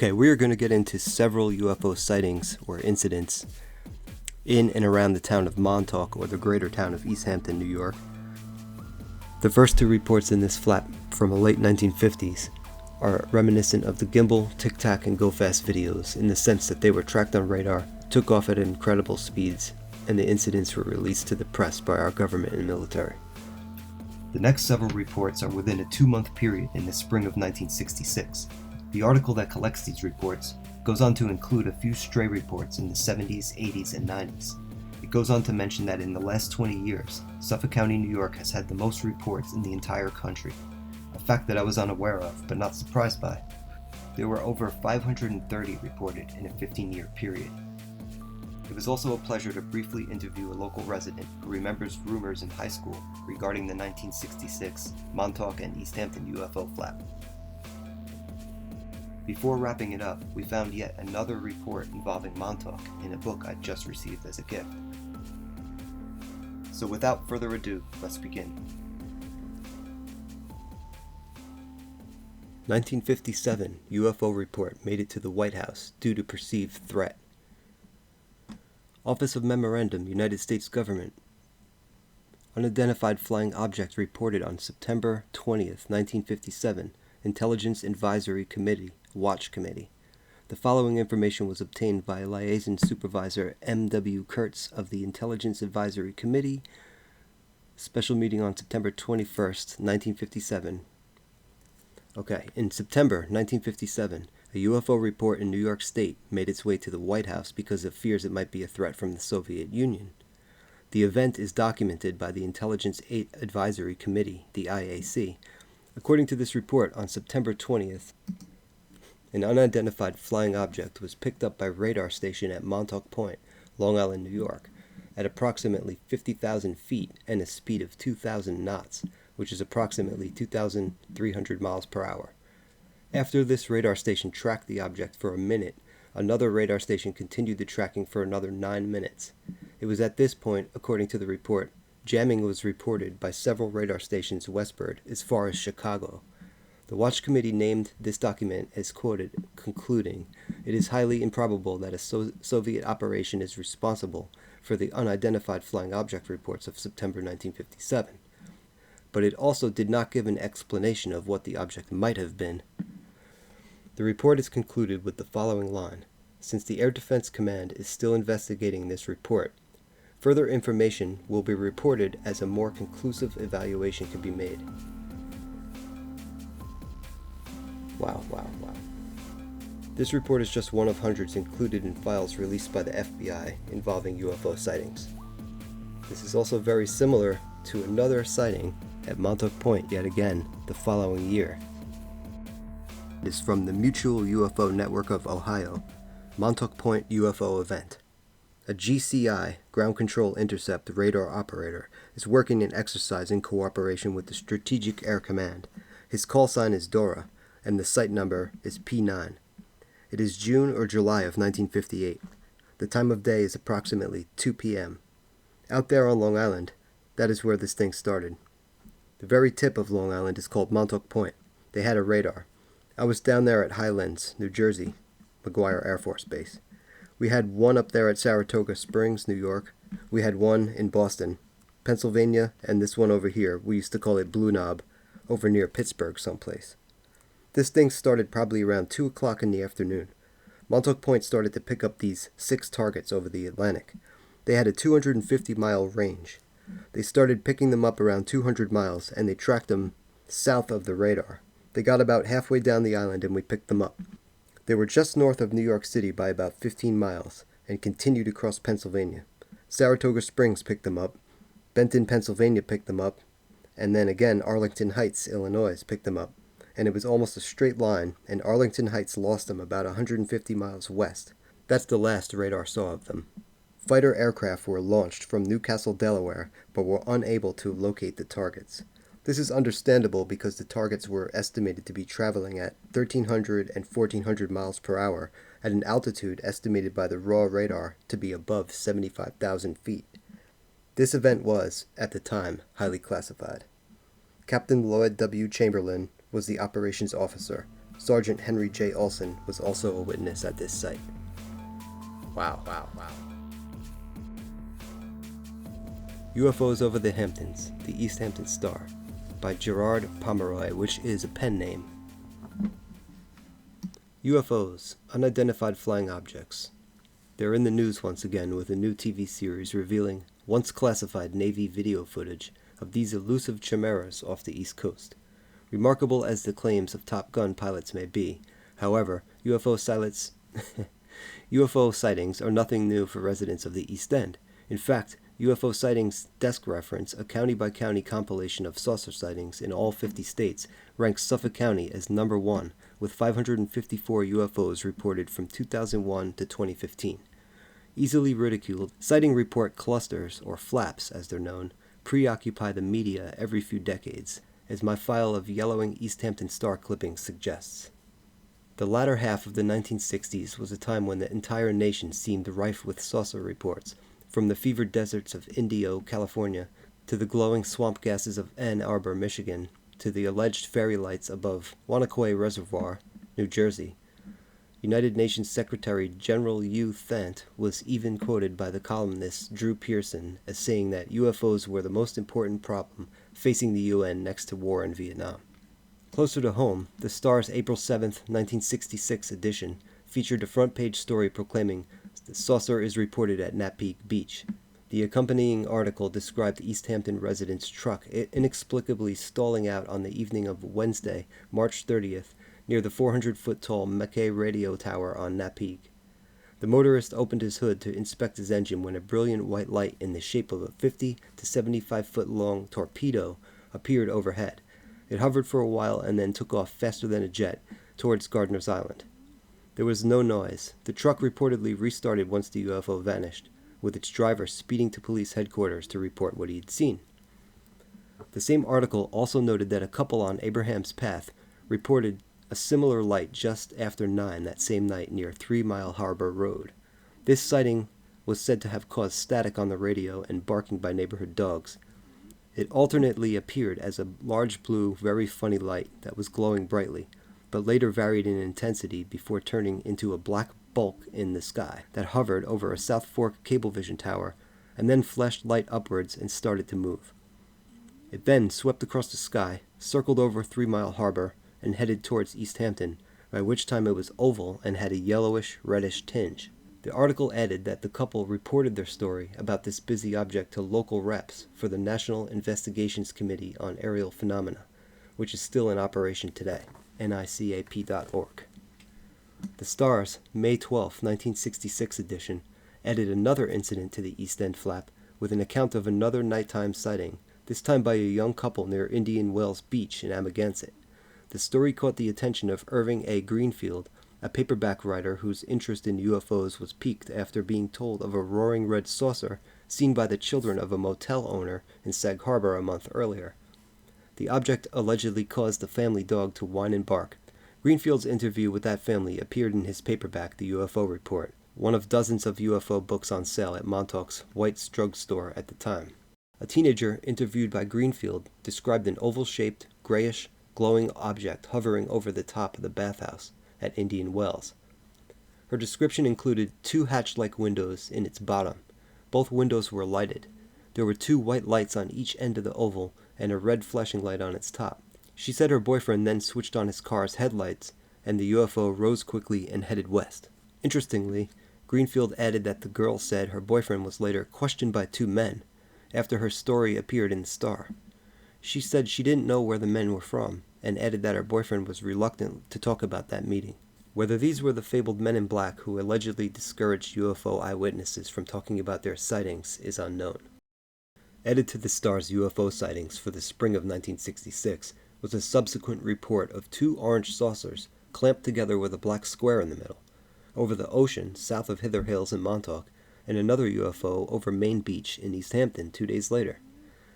Okay, we are going to get into several UFO sightings or incidents in and around the town of Montauk or the greater town of East Hampton, New York. The first two reports in this flap from the late 1950s are reminiscent of the gimbal, tic-tac, and go-fast videos in the sense that they were tracked on radar, took off at incredible speeds, and the incidents were released to the press by our government and military. The next several reports are within a 2-month period in the spring of 1966. The article that collects these reports goes on to include a few stray reports in the 70s, 80s, and 90s. It goes on to mention that in the last 20 years, Suffolk County, New York has had the most reports in the entire country, a fact that I was unaware of but not surprised by. There were over 530 reported in a 15-year period. It was also a pleasure to briefly interview a local resident who remembers rumors in high school regarding the 1966 Montauk and East Hampton UFO flap. Before wrapping it up, we found yet another report involving Montauk in a book I'd just received as a gift. So without further ado, let's begin. 1957 UFO report made it to the White House due to perceived threat. Office of Memorandum, United States Government. Unidentified flying object reported on September 20th, 1957, Intelligence Advisory Committee, Watch Committee. The following information was obtained by Liaison Supervisor M.W. Kurtz of the Intelligence Advisory Committee. Special meeting on September 21st, 1957. Okay, in September 1957, a UFO report in New York State made its way to the White House because of fears it might be a threat from the Soviet Union. The event is documented by the Intelligence Advisory Committee, the IAC. According to this report, on September 20th, an unidentified flying object was picked up by radar station at Montauk Point, Long Island, New York, at approximately 50,000 feet and a speed of 2,000 knots, which is approximately 2,300 miles per hour. After this radar station tracked the object for a minute, another radar station continued the tracking for another 9 minutes. It was at this point, according to the report, jamming was reported by several radar stations westward as far as Chicago. The Watch Committee named this document as quoted, concluding, "It is highly improbable that a Soviet operation is responsible for the unidentified flying object reports of September 1957. But it also did not give an explanation of what the object might have been." The report is concluded with the following line: "Since the Air Defense Command is still investigating this report, further information will be reported as a more conclusive evaluation can be made." Wow. This report is just one of hundreds included in files released by the FBI involving UFO sightings. This is also very similar to another sighting at Montauk Point yet again the following year. It is from the Mutual UFO Network of Ohio, Montauk Point UFO event. A GCI, Ground Control Intercept radar operator, is working an exercise in cooperation with the Strategic Air Command. His call sign is Dora, and the site number is P9. It is June or July of 1958. The time of day is approximately 2 p.m. Out there on Long Island, that is where this thing started. The very tip of Long Island is called Montauk Point. They had a radar. I was down there at Highlands, New Jersey, McGuire Air Force Base. We had one up there at Saratoga Springs, New York. We had one in Boston, Pennsylvania, and this one over here, we used to call it Blue Knob, over near Pittsburgh someplace. This thing started probably around 2 o'clock in the afternoon. Montauk Point started to pick up these 6 targets over the Atlantic. They had a 250-mile range. They started picking them up around 200 miles, and they tracked them south of the radar. They got about halfway down the island, and we picked them up. They were just north of New York City by about 15 miles, and continued across Pennsylvania. Saratoga Springs picked them up. Benton, Pennsylvania picked them up. And then again, Arlington Heights, Illinois picked them up. And it was almost a straight line, and Arlington Heights lost them about 150 miles west. That's the last radar saw of them. Fighter aircraft were launched from Newcastle, Delaware, but were unable to locate the targets. This is understandable because the targets were estimated to be traveling at 1,300 and 1,400 miles per hour at an altitude estimated by the raw radar to be above 75,000 feet. This event was, at the time, highly classified. Captain Lloyd W. Chamberlain was the operations officer. Sergeant Henry J. Olson was also a witness at this site. Wow. UFOs Over the Hamptons, the East Hampton Star, by Gerard Pomeroy, which is a pen name. UFOs, unidentified flying objects. They're in the news once again with a new TV series revealing once classified Navy video footage of these elusive chimeras off the East Coast. Remarkable as the claims of Top Gun pilots may be, however, UFO sightings are nothing new for residents of the East End. In fact, UFO Sightings Desk Reference, a county-by-county compilation of saucer sightings in all 50 states, ranks Suffolk County as number 1, with 554 UFOs reported from 2001 to 2015. Easily ridiculed, sighting report clusters, or flaps as they're known, preoccupy the media every few decades, as my file of yellowing East Hampton Star clippings suggests. The latter half of the 1960s was a time when the entire nation seemed rife with saucer reports, from the fevered deserts of Indio, California, to the glowing swamp gases of Ann Arbor, Michigan, to the alleged fairy lights above Wanakoi Reservoir, New Jersey. United Nations Secretary General U. Thant was even quoted by the columnist Drew Pearson as saying that UFOs were the most important problem facing the UN next to war in Vietnam. Closer to home, the Star's April 7, 1966 edition featured a front-page story proclaiming the saucer is reported at Napeague Beach. The accompanying article described the East Hampton resident's truck inexplicably stalling out on the evening of Wednesday, March 30th, near the 400-foot-tall Mackay radio tower on Napeague. The motorist opened his hood to inspect his engine when a brilliant white light in the shape of a 50 to 75-foot-long torpedo appeared overhead. It hovered for a while and then took off faster than a jet towards Gardner's Island. There was no noise. The truck reportedly restarted once the UFO vanished, with its driver speeding to police headquarters to report what he had seen. The same article also noted that a couple on Abraham's Path reported a similar light just after 9 that same night near 3 Mile Harbor Road. This sighting was said to have caused static on the radio and barking by neighborhood dogs. It alternately appeared as a large blue, very funny light that was glowing brightly, but later varied in intensity before turning into a black bulk in the sky that hovered over a South Fork Cablevision tower and then flashed light upwards and started to move. It then swept across the sky, circled over 3 Mile Harbor, and headed towards East Hampton, by which time it was oval and had a yellowish-reddish tinge. The article added that the couple reported their story about this busy object to local reps for the National Investigations Committee on Aerial Phenomena, which is still in operation today. NICAP.org. The Star's May 12, 1966 edition added another incident to the East End flap with an account of another nighttime sighting, this time by a young couple near Indian Wells Beach in Amagansett. The story caught the attention of Irving A. Greenfield, a paperback writer whose interest in UFOs was piqued after being told of a roaring red saucer seen by the children of a motel owner in Sag Harbor a month earlier. The object allegedly caused the family dog to whine and bark. Greenfield's interview with that family appeared in his paperback, The UFO Report, one of dozens of UFO books on sale at Montauk's White's drugstore at the time. A teenager interviewed by Greenfield described an oval-shaped, grayish, glowing object hovering over the top of the bathhouse at Indian Wells. Her description included 2 hatch-like windows in its bottom. Both windows were lighted. There were 2 white lights on each end of the oval and a red flashing light on its top. She said her boyfriend then switched on his car's headlights, and the UFO rose quickly and headed west. Interestingly, Greenfield added that the girl said her boyfriend was later questioned by 2 men after her story appeared in the Star. She said she didn't know where the men were from, and added that her boyfriend was reluctant to talk about that meeting. Whether these were the fabled men in black who allegedly discouraged UFO eyewitnesses from talking about their sightings is unknown. Added to the Star's UFO sightings for the spring of 1966 was a subsequent report of 2 orange saucers clamped together with a black square in the middle, over the ocean south of Hither Hills in Montauk, and another UFO over Main Beach in East Hampton 2 days later.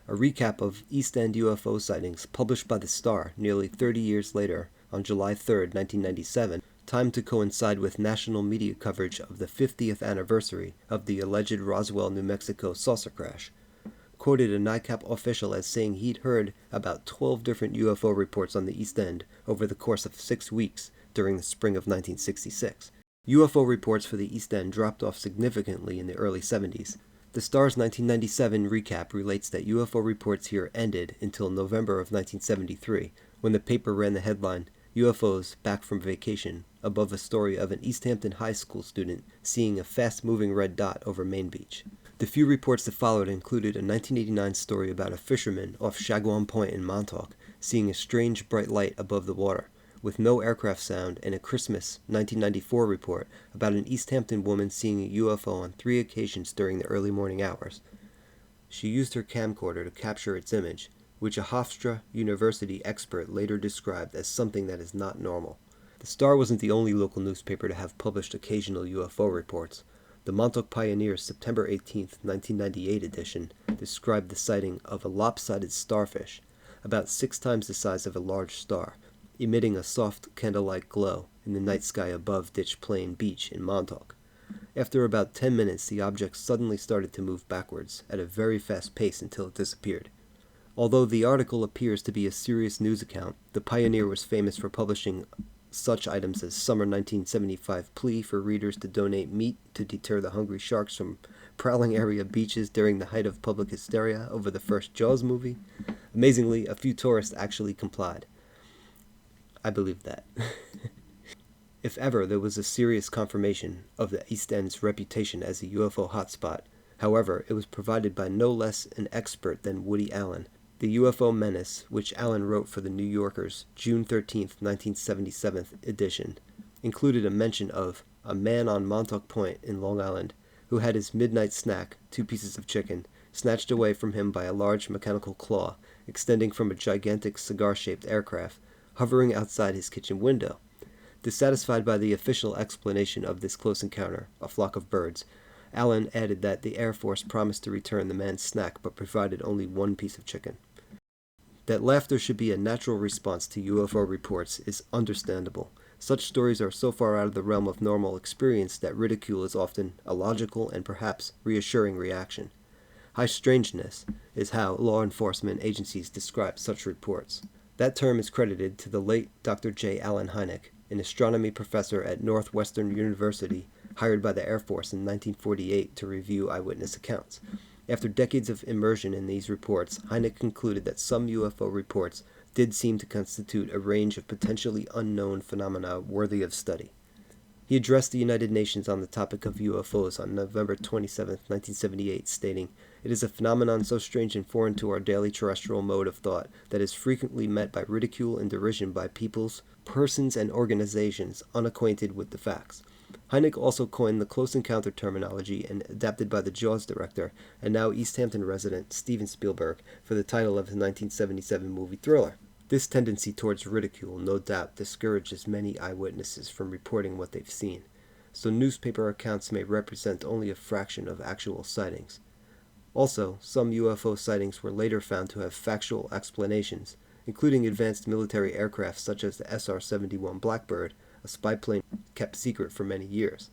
A recap of East End UFO sightings published by the Star nearly 30 years later on July 3, 1997, timed to coincide with national media coverage of the 50th anniversary of the alleged Roswell, New Mexico saucer crash, quoted a NICAP official as saying he'd heard about 12 different UFO reports on the East End over the course of 6 weeks during the spring of 1966. UFO reports for the East End dropped off significantly in the early 70s. The Star's 1997 recap relates that UFO reports here ended until November of 1973, when the paper ran the headline, UFOs Back from Vacation, above a story of an East Hampton High School student seeing a fast-moving red dot over Main Beach. The few reports that followed included a 1989 story about a fisherman off Shagwam Point in Montauk seeing a strange bright light above the water, with no aircraft sound, and a Christmas 1994 report about an East Hampton woman seeing a UFO on 3 occasions during the early morning hours. She used her camcorder to capture its image, which a Hofstra University expert later described as something that is not normal. The Star wasn't the only local newspaper to have published occasional UFO reports. The Montauk Pioneer's September 18, 1998 edition described the sighting of a lopsided starfish, about 6 times the size of a large star, emitting a soft candlelight glow in the night sky above Ditch Plain Beach in Montauk. After about 10 minutes, the object suddenly started to move backwards at a very fast pace until it disappeared. Although the article appears to be a serious news account, the Pioneer was famous for publishing such items as summer 1975 plea for readers to donate meat to deter the hungry sharks from prowling area beaches during the height of public hysteria over the first Jaws movie. Amazingly, a few tourists actually complied. I believe that. If ever there was a serious confirmation of the East End's reputation as a UFO hotspot, however, it was provided by no less an expert than Woody Allen. The UFO Menace, which Allen wrote for the New Yorker's June 13, 1977 edition, included a mention of a man on Montauk Point in Long Island who had his midnight snack, 2 pieces of chicken, snatched away from him by a large mechanical claw extending from a gigantic cigar-shaped aircraft hovering outside his kitchen window. Dissatisfied by the official explanation of this close encounter, a flock of birds, Allen added that the Air Force promised to return the man's snack but provided only 1 piece of chicken. That laughter should be a natural response to UFO reports is understandable. Such stories are so far out of the realm of normal experience that ridicule is often a logical and perhaps reassuring reaction. High strangeness is how law enforcement agencies describe such reports. That term is credited to the late Dr. J. Allen Hynek, an astronomy professor at Northwestern University, hired by the Air Force in 1948 to review eyewitness accounts. After decades of immersion in these reports, Hynek concluded that some UFO reports did seem to constitute a range of potentially unknown phenomena worthy of study. He addressed the United Nations on the topic of UFOs on November 27, 1978, stating, "It is a phenomenon so strange and foreign to our daily terrestrial mode of thought that is frequently met by ridicule and derision by peoples, persons, and organizations unacquainted with the facts." Hynek also coined the close encounter terminology and adapted by the Jaws director and now East Hampton resident Steven Spielberg for the title of his 1977 movie Thriller. This tendency towards ridicule no doubt discourages many eyewitnesses from reporting what they've seen, so newspaper accounts may represent only a fraction of actual sightings. Also, some UFO sightings were later found to have factual explanations, including advanced military aircraft such as the SR-71 Blackbird, a spy plane kept secret for many years.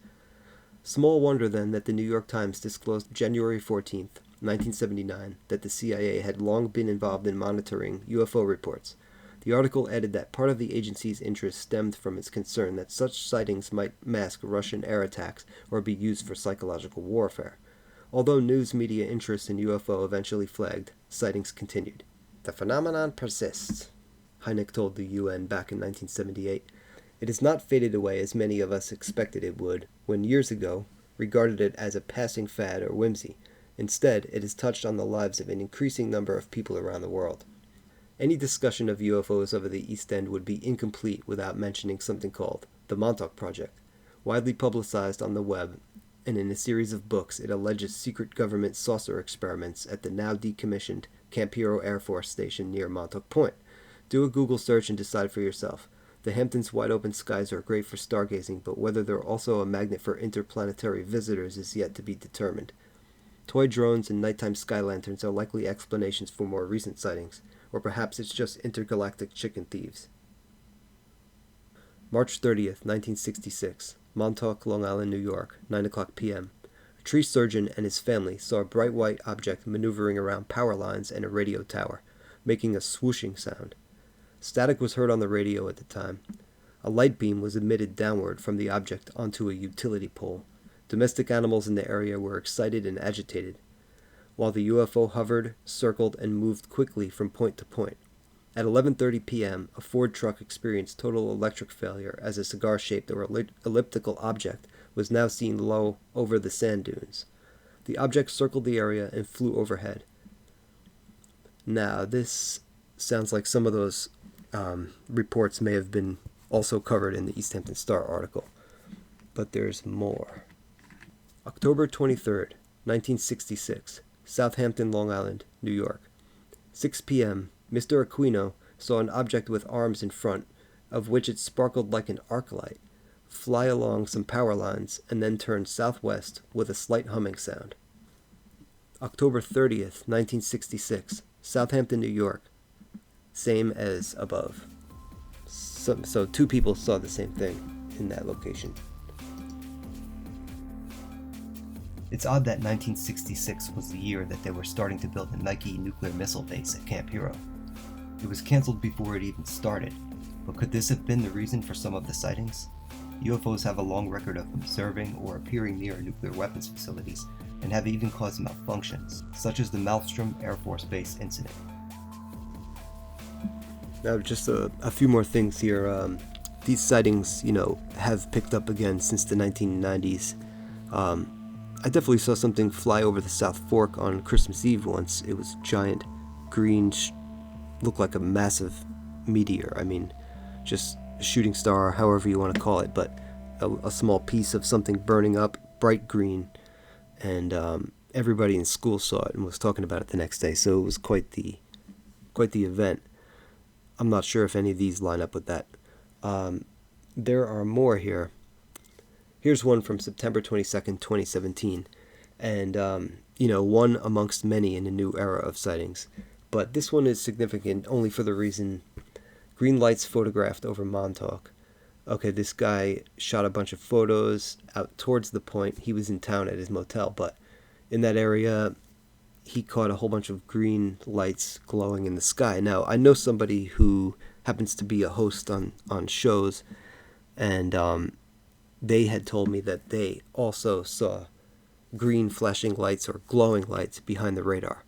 Small wonder then that the New York Times disclosed January 14, 1979, that the CIA had long been involved in monitoring UFO reports. The article added that part of the agency's interest stemmed from its concern that such sightings might mask Russian air attacks or be used for psychological warfare. Although news media interest in UFO eventually flagged, sightings continued. "The phenomenon persists," Hynek told the UN back in 1978. "It has not faded away as many of us expected it would, when years ago regarded it as a passing fad or whimsy. Instead, it has touched on the lives of an increasing number of people around the world." Any discussion of UFOs over the East End would be incomplete without mentioning something called the Montauk Project. Widely publicized on the web and in a series of books, it alleges secret government saucer experiments at the now decommissioned Camp Hero Air Force Station near Montauk Point. Do a Google search and decide for yourself. The Hamptons' wide-open skies are great for stargazing, but whether they're also a magnet for interplanetary visitors is yet to be determined. Toy drones and nighttime sky lanterns are likely explanations for more recent sightings, or perhaps it's just intergalactic chicken thieves. March 30th, 1966, Montauk, Long Island, New York, 9:00 p.m. A tree surgeon and his family saw a bright white object maneuvering around power lines and a radio tower, making a swooshing sound. Static was heard on the radio at the time. A light beam was emitted downward from the object onto a utility pole. Domestic animals in the area were excited and agitated, while the UFO hovered, circled, and moved quickly from point to point. At 11:30 p.m., a Ford truck experienced total electric failure as a cigar-shaped or elliptical object was now seen low over the sand dunes. The object circled the area and flew overhead. Now, this sounds like some of those reports may have been also covered in the East Hampton Star article. But there's more. October 23rd, 1966, Southampton, Long Island, New York. 6 p.m., Mr. Aquino saw an object with arms in front, of which it sparkled like an arc light, fly along some power lines, and then turn southwest with a slight humming sound. October 30th, 1966, Southampton, New York. Same as above. So two people saw the same thing in that location. It's odd that 1966 was the year that they were starting to build a Nike nuclear missile base at Camp Hero. It was canceled before it even started, but could this have been the reason for some of the sightings? UFOs have a long record of observing or appearing near nuclear weapons facilities and have even caused malfunctions, such as the Malmstrom Air Force Base incident. Now, just a few more things here. These sightings, have picked up again since the 1990s. I definitely saw something fly over the South Fork on Christmas Eve once. It was giant, green, looked like a massive meteor. I mean, just a shooting star, however you want to call it, but a small piece of something burning up, bright green, and everybody in school saw it and was talking about it the next day. So it was quite the event. I'm not sure if any of these line up with that. There are more here. Here's one from September 22nd, 2017, and one amongst many in a new era of sightings. But this one is significant only for the reason green lights photographed over Montauk. Okay, this guy shot a bunch of photos out towards the point. He was in town at his motel, but in that area, he caught a whole bunch of green lights glowing in the sky. Now, I know somebody who happens to be a host on shows, and they had told me that they also saw green flashing lights or glowing lights behind the radar,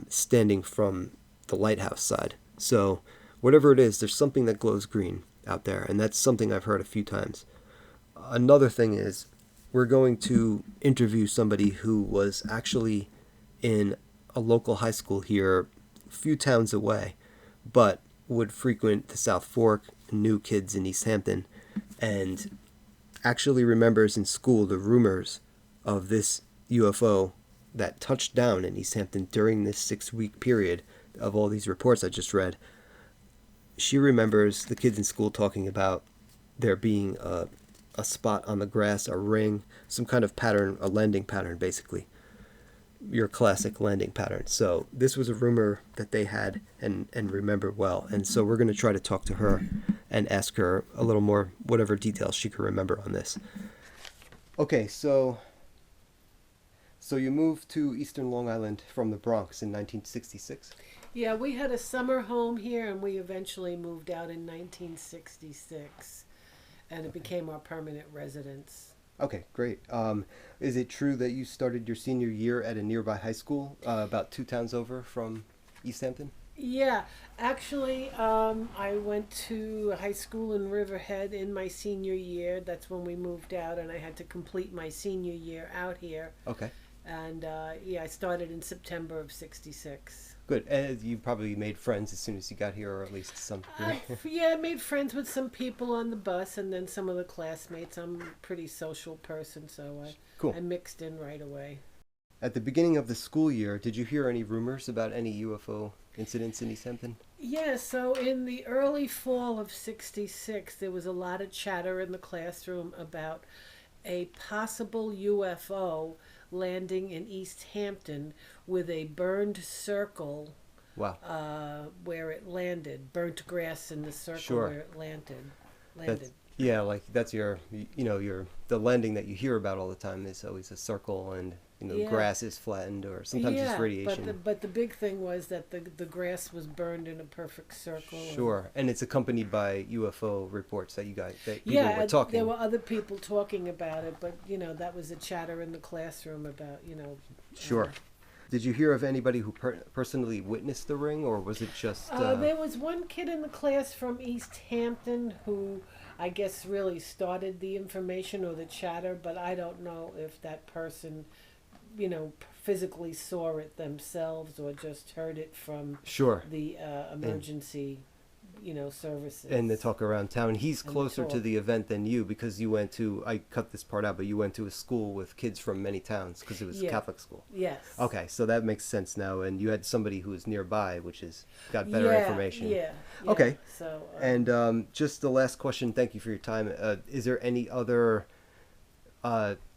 standing from the lighthouse side. So whatever it is, there's something that glows green out there, and that's something I've heard a few times. Another thing is, we're going to interview somebody who was actually in a local high school here, a few towns away, but would frequent the South Fork, knew kids in East Hampton, and actually remembers in school the rumors of this UFO that touched down in East Hampton during this 6-week period of all these reports I just read. She remembers the kids in school talking about there being a spot on the grass, a ring, some kind of pattern, a landing pattern basically. Your classic landing pattern. So this was a rumor that they had and remember well. And so we're going to try to talk to her and ask her a little more, whatever details she can remember on this. Okay, so you moved to Eastern Long Island from the Bronx in 1966? Yeah, we had a summer home here, and we eventually moved out in 1966, and it became our permanent residence. Okay, great. Is it true that you started your senior year at a nearby high school about 2 towns over from East Hampton? Yeah, actually, I went to high school in Riverhead in my senior year. That's when we moved out, and I had to complete my senior year out here. Okay. And I started in September of '66. Good. You probably made friends as soon as you got here, or at least some. I made friends with some people on the bus, and then some of the classmates. I'm a pretty social person, so Cool. I mixed in right away. At the beginning of the school year, did you hear any rumors about any UFO incidents in East Hampton? Yeah, so in the early fall of '66, there was a lot of chatter in the classroom about a possible UFO landing in East Hampton with a burned circle. Wow. Where it landed, burnt grass in the circle. Sure. Where it landed. That's your the landing that you hear about all the time is always a circle, and Yeah. grass is flattened, or sometimes it's Yeah, radiation. but the big thing was that the grass was burned in a perfect circle. Sure, and it's accompanied by UFO reports that people Yeah, were there talking. were other people talking about it, but that was a chatter in the classroom about Sure. Did you hear of anybody who personally witnessed the ring, or was it just? There was one kid in the class from East Hampton who I guess really started the information or the chatter, but I don't know if that person, physically saw it themselves or just heard it from Sure. the emergency, services. And the talk around town. He's And the closer to talk. the event than you because you went to. I cut this part out, but you went to a school with kids from many towns because it was a Yeah. Catholic school. Yes. Okay, so that makes sense now, and you had somebody who was nearby, which is got better Yeah, information. Yeah. Okay. So. And just the last question. Thank you for your time. Is there any other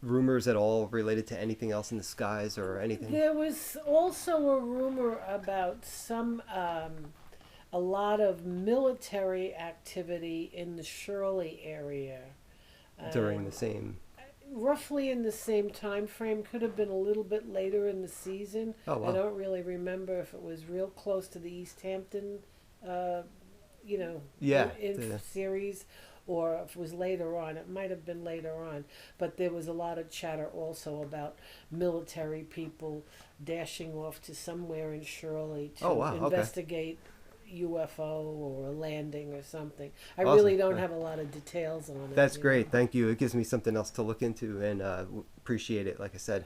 rumors at all related to anything else in the skies or anything? There was also a rumor about a lot of military activity in the Shirley area. During the same. Roughly in the same time frame, could have been a little bit later in the season. Oh, wow. I don't really remember if it was real close to the East Hampton, Yeah, series, or if it was later on. It might have been later on, but there was a lot of chatter also about military people dashing off to somewhere in Shirley to Oh, wow, okay. investigate UFO or a landing or something. I Awesome. really don't have a lot of details on it. That's great. Thank you. It gives me something else to look into, and appreciate it. Like I said.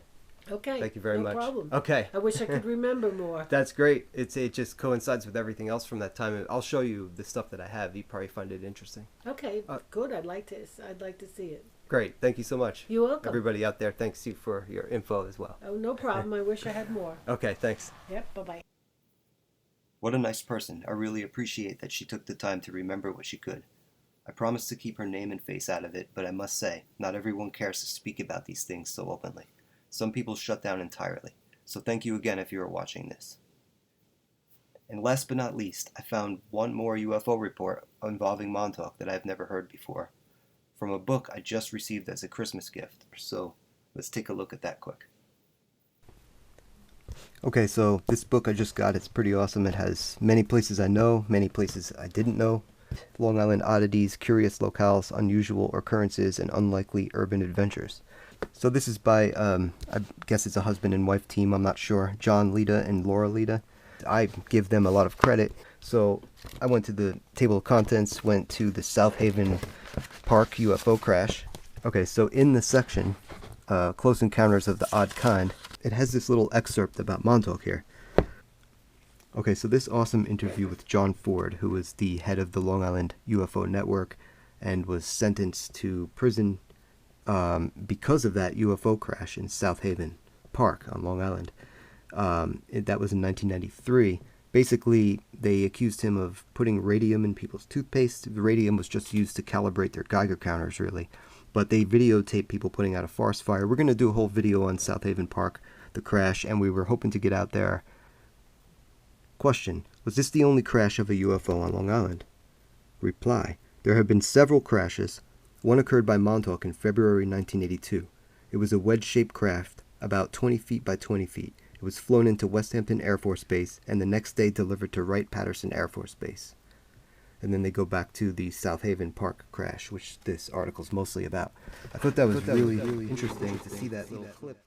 Okay. Thank you very much. No problem. Okay. I wish I could remember more. That's great. It just coincides with everything else from that time. I'll show you the stuff that I have. You probably find it interesting. Okay, good. I'd like to see it. Great. Thank you so much. You're welcome. Everybody out there, thanks you for your info as well. Oh, no problem. I wish I had more. Okay, thanks. Yep. Bye bye. What a nice person. I really appreciate that she took the time to remember what she could. I promise to keep her name and face out of it, but I must say, not everyone cares to speak about these things so openly. Some people shut down entirely, so thank you again if you are watching this. And last but not least, I found one more UFO report involving Montauk that I've never heard before, from a book I just received as a Christmas gift, so let's take a look at that quick. Okay, so this book I just got, it's pretty awesome. It has many places I know, many places I didn't know. Long Island oddities, curious locales, unusual occurrences, and unlikely urban adventures. So this is by, I guess it's a husband and wife team, I'm not sure, John Lita and Laura Lita. I give them a lot of credit. So I went to the table of contents, went to the South Haven Park UFO crash. Okay, so in the section, Close Encounters of the Odd Kind, it has this little excerpt about Montauk here. Okay, so this awesome interview with John Ford, who was the head of the Long Island UFO Network and was sentenced to prison because of that UFO crash in South Haven Park on Long Island. That was in 1993. Basically, they accused him of putting radium in people's toothpaste. The radium was just used to calibrate their Geiger counters, really. But they videotaped people putting out a forest fire. We're going to do a whole video on South Haven Park, the crash, and we were hoping to get out there. Question: was this the only crash of a UFO on Long Island? Reply: there have been several crashes. One occurred by Montauk in February 1982. It was a wedge-shaped craft, about 20 feet by 20 feet. It was flown into West Hampton Air Force Base and the next day delivered to Wright-Patterson Air Force Base. And then they go back to the South Haven Park crash, which this article's mostly about. I thought that was really interesting to see that little clip.